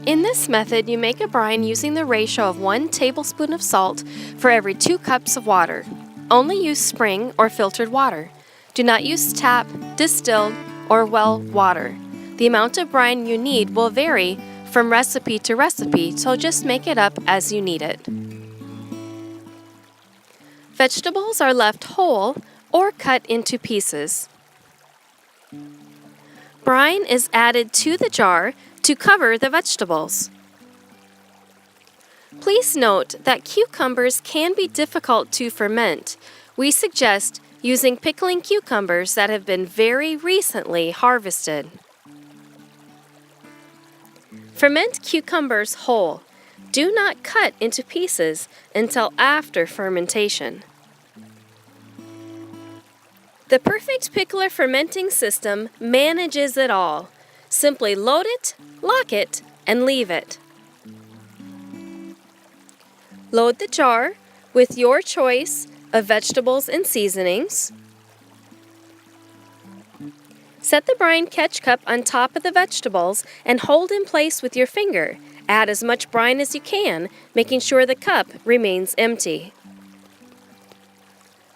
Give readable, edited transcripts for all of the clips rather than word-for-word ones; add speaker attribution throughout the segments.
Speaker 1: In this method, you make a brine using the ratio of 1 tablespoon of salt for every 2 cups of water. Only use spring or filtered water. Do not use tap, distilled, or well water. The amount of brine you need will vary from recipe to recipe, so just make it up as you need it. Vegetables are left whole or cut into pieces. Brine is added to the jar to cover the vegetables. Please note that cucumbers can be difficult to ferment. We suggest using pickling cucumbers that have been very recently harvested. Ferment cucumbers whole. Do not cut into pieces until after fermentation. The perfect pickler fermenting system manages it all. Simply load it, lock it, and leave it. Load the jar with your choice of vegetables and seasonings. Set the brine catch cup on top of the vegetables and hold in place with your finger. Add as much brine as you can, making sure the cup remains empty.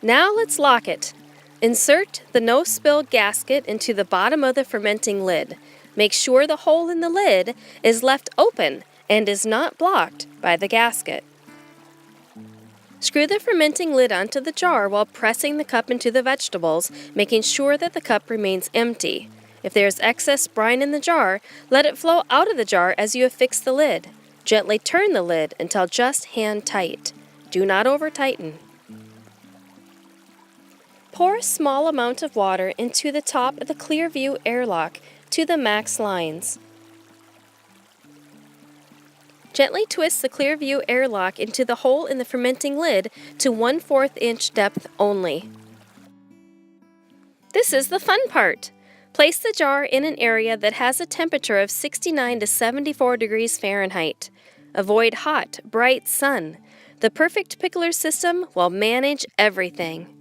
Speaker 1: Now let's lock it. Insert the no-spill gasket into the bottom of the fermenting lid. Make sure the hole in the lid is left open and is not blocked by the gasket. Screw the fermenting lid onto the jar while pressing the cup into the vegetables, making sure that the cup remains empty. If there is excess brine in the jar, let it flow out of the jar as you affix the lid. Gently turn the lid until just hand tight. Do not over-tighten. Pour a small amount of water into the top of the Clearview airlock to the max lines. Gently twist the Clearview airlock into the hole in the fermenting lid to 1/4 inch depth only. This is the fun part. Place the jar in an area that has a temperature of 69 to 74 degrees Fahrenheit. Avoid hot, bright sun. The perfect pickler system will manage everything.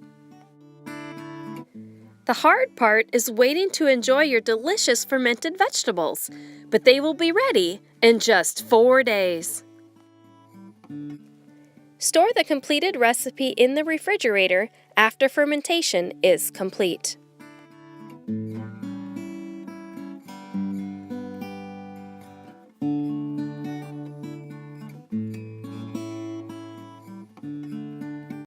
Speaker 1: The hard part is waiting to enjoy your delicious fermented vegetables, but they will be ready in just 4 days. Store the completed recipe in the refrigerator after fermentation is complete.